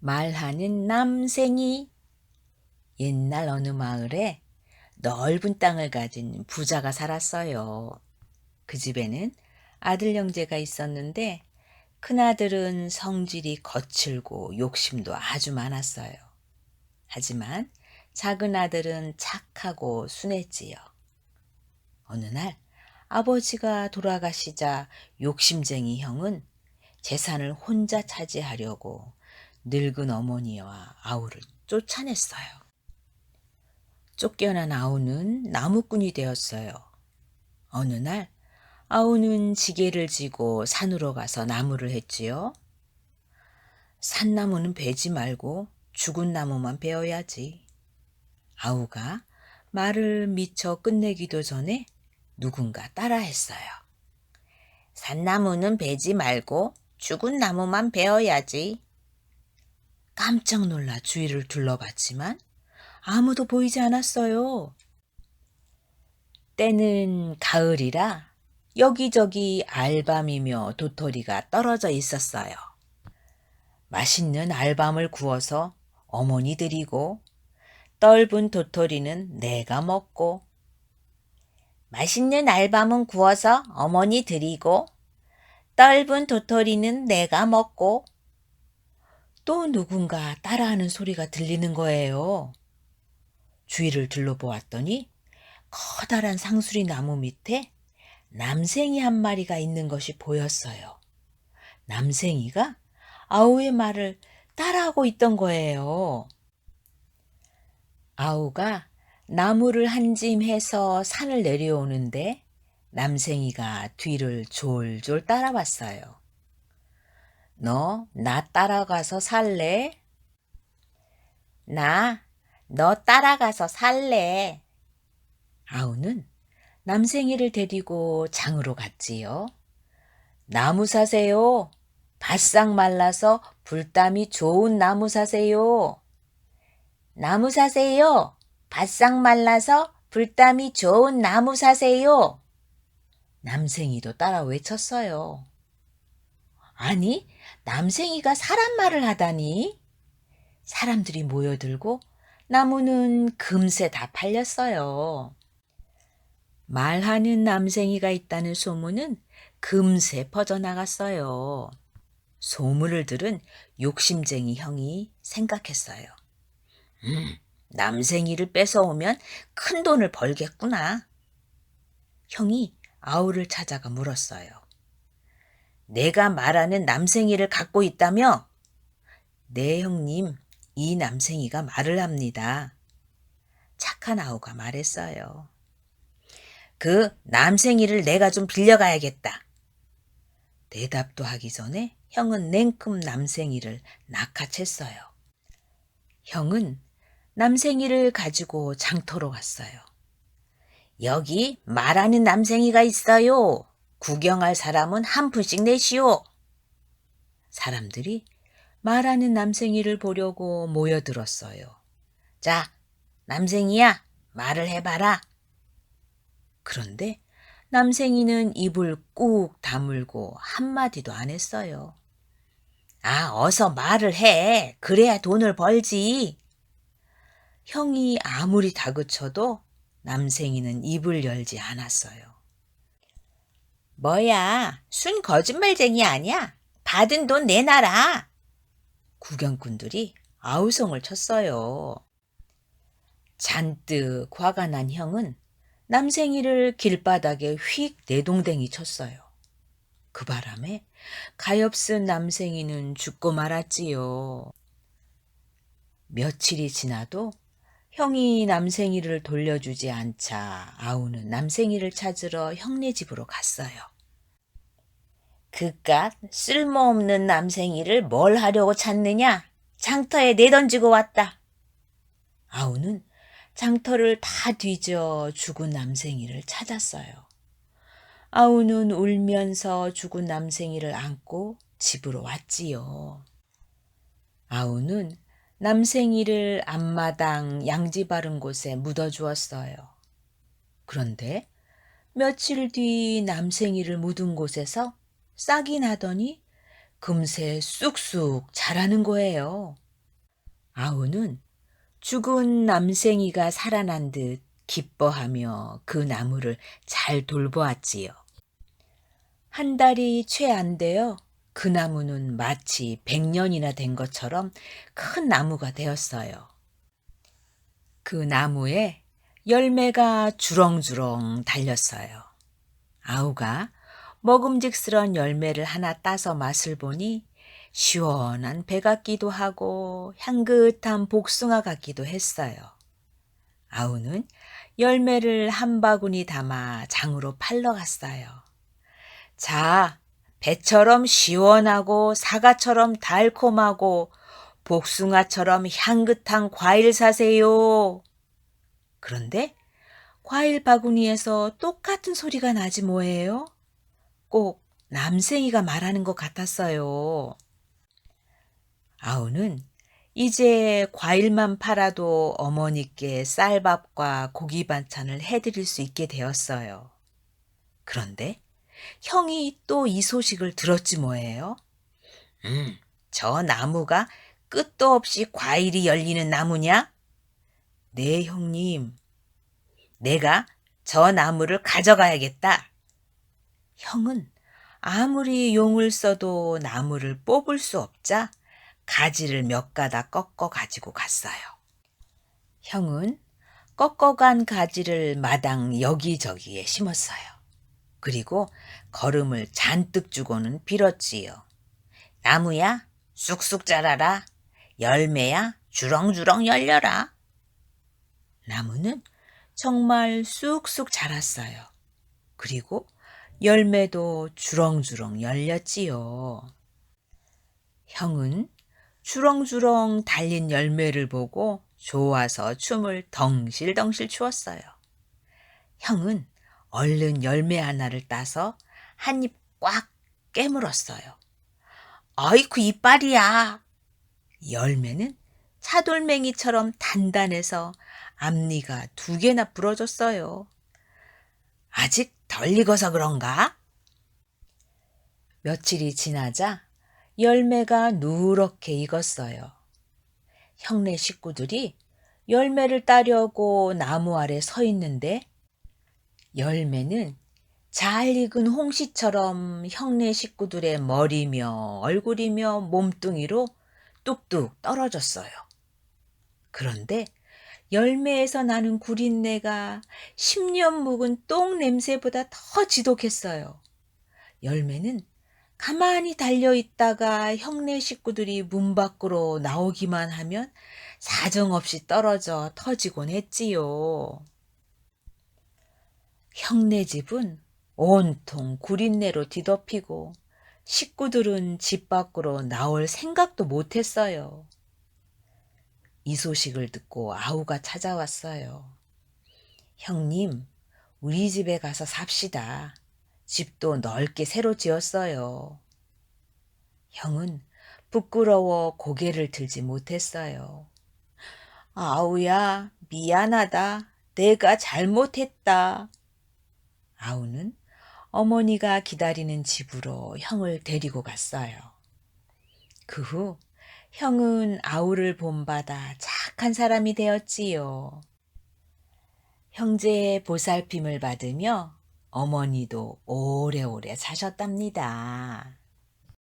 말하는 남생이. 옛날 어느 마을에 넓은 땅을 가진 부자가 살았어요. 그 집에는 아들 형제가 있었는데 큰아들은 성질이 거칠고 욕심도 아주 많았어요. 하지만 작은 아들은 착하고 순했지요. 어느 날 아버지가 돌아가시자 욕심쟁이 형은 재산을 혼자 차지하려고 늙은 어머니와 아우를 쫓아냈어요. 쫓겨난 아우는 나무꾼이 되었어요. 어느 날 아우는 지게를 지고 산으로 가서 나무를 했지요. 산나무는 베지 말고 죽은 나무만 베어야지. 아우가 말을 미처 끝내기도 전에 누군가 따라했어요. 산나무는 베지 말고 죽은 나무만 베어야지. 깜짝 놀라 주위를 둘러봤지만 아무도 보이지 않았어요. 때는 가을이라 여기저기 알밤이며 도토리가 떨어져 있었어요. 맛있는 알밤을 구워서 어머니 드리고 떫은 도토리는 내가 먹고 맛있는 알밤은 구워서 어머니 드리고 떫은 도토리는 내가 먹고 또 누군가 따라하는 소리가 들리는 거예요. 주위를 둘러보았더니 커다란 상수리 나무 밑에 남생이 한 마리가 있는 것이 보였어요. 남생이가 아우의 말을 따라하고 있던 거예요. 아우가 나무를 한 짐 해서 산을 내려오는데 남생이가 뒤를 졸졸 따라왔어요. 너 나 따라가서 살래? 너 따라가서 살래. 아우는 남생이를 데리고 장으로 갔지요. 나무 사세요. 바싹 말라서 불담이 좋은 나무 사세요. 나무 사세요. 바싹 말라서 불담이 좋은 나무 사세요. 남생이도 따라 외쳤어요. 아니, 남생이가 사람 말을 하다니. 사람들이 모여들고 나무는 금세 다 팔렸어요. 말하는 남생이가 있다는 소문은 금세 퍼져나갔어요. 소문을 들은 욕심쟁이 형이 생각했어요. 남생이를 뺏어오면 큰 돈을 벌겠구나. 형이 아우를 찾아가 물었어요. 내가 말하는 남생이를 갖고 있다며? 네, 형님, 이 남생이가 말을 합니다. 착한 아우가 말했어요. 그 남생이를 내가 좀 빌려가야겠다. 대답도 하기 전에 형은 냉큼 남생이를 낚아챘어요. 형은 남생이를 가지고 장터로 갔어요. 여기 말하는 남생이가 있어요. 구경할 사람은 한 푼씩 내시오. 사람들이 말하는 남생이를 보려고 모여들었어요. 자, 남생이야, 말을 해봐라. 그런데 남생이는 입을 꾹 다물고 한마디도 안 했어요. 아, 어서 말을 해. 그래야 돈을 벌지. 형이 아무리 다그쳐도 남생이는 입을 열지 않았어요. 뭐야, 순 거짓말쟁이 아니야? 받은 돈 내놔라. 구경꾼들이 아우성을 쳤어요. 잔뜩 화가 난 형은 남생이를 길바닥에 휙 내동댕이 쳤어요. 그 바람에 가엾은 남생이는 죽고 말았지요. 며칠이 지나도 형이 남생이를 돌려주지 않자 아우는 남생이를 찾으러 형네 집으로 갔어요. 그깟 쓸모없는 남생이를 뭘 하려고 찾느냐? 장터에 내던지고 왔다. 아우는 장터를 다 뒤져 죽은 남생이를 찾았어요. 아우는 울면서 죽은 남생이를 안고 집으로 왔지요. 아우는 남생이를 앞마당 양지 바른 곳에 묻어주었어요. 그런데 며칠 뒤 남생이를 묻은 곳에서 싹이 나더니 금세 쑥쑥 자라는 거예요. 아우는 죽은 남생이가 살아난 듯 기뻐하며 그 나무를 잘 돌보았지요. 한 달이 채 안 되어 그 나무는 마치 100년이나 된 것처럼 큰 나무가 되었어요. 그 나무에 열매가 주렁주렁 달렸어요. 아우가 먹음직스런 열매를 하나 따서 맛을 보니 시원한 배 같기도 하고 향긋한 복숭아 같기도 했어요. 아우는 열매를 한 바구니 담아 장으로 팔러 갔어요. 자, 배처럼 시원하고 사과처럼 달콤하고 복숭아처럼 향긋한 과일 사세요. 그런데 과일 바구니에서 똑같은 소리가 나지 뭐예요? 꼭 남생이가 말하는 것 같았어요. 아우는 이제 과일만 팔아도 어머니께 쌀밥과 고기 반찬을 해드릴 수 있게 되었어요. 그런데 형이 또 이 소식을 들었지 뭐예요? 저 나무가 끝도 없이 과일이 열리는 나무냐? 네, 형님. 내가 저 나무를 가져가야겠다. 형은 아무리 용을 써도 나무를 뽑을 수 없자 가지를 몇 가닥 꺾어 가지고 갔어요. 형은 꺾어간 가지를 마당 여기저기에 심었어요. 그리고 걸음을 잔뜩 주고는 빌었지요. 나무야, 쑥쑥 자라라. 열매야, 주렁주렁 열려라. 나무는 정말 쑥쑥 자랐어요. 그리고 열매도 주렁주렁 열렸지요. 형은 주렁주렁 달린 열매를 보고 좋아서 춤을 덩실덩실 추었어요. 형은 얼른 열매 하나를 따서 한 입 꽉 깨물었어요. 아이쿠 이빨이야. 열매는 차돌맹이처럼 단단해서 앞니가 2개나 부러졌어요. 아직 덜 익어서 그런가? 며칠이 지나자 열매가 누렇게 익었어요. 형네 식구들이 열매를 따려고 나무 아래 서 있는데 열매는 잘 익은 홍시처럼 형네 식구들의 머리며 얼굴이며 몸뚱이로 뚝뚝 떨어졌어요. 그런데 열매에서 나는 구린내가 10년 묵은 똥 냄새보다 더 지독했어요. 열매는 가만히 달려있다가 형네 식구들이 문 밖으로 나오기만 하면 사정없이 떨어져 터지곤 했지요. 형네 집은 온통 구린내로 뒤덮이고 식구들은 집 밖으로 나올 생각도 못했어요. 이 소식을 듣고 아우가 찾아왔어요. 형님, 우리 집에 가서 삽시다. 집도 넓게 새로 지었어요. 형은 부끄러워 고개를 들지 못했어요. 아우야, 미안하다. 내가 잘못했다. 아우는 어머니가 기다리는 집으로 형을 데리고 갔어요. 그 후 형은 아우를 본받아 착한 사람이 되었지요. 형제의 보살핌을 받으며 어머니도 오래오래 사셨답니다.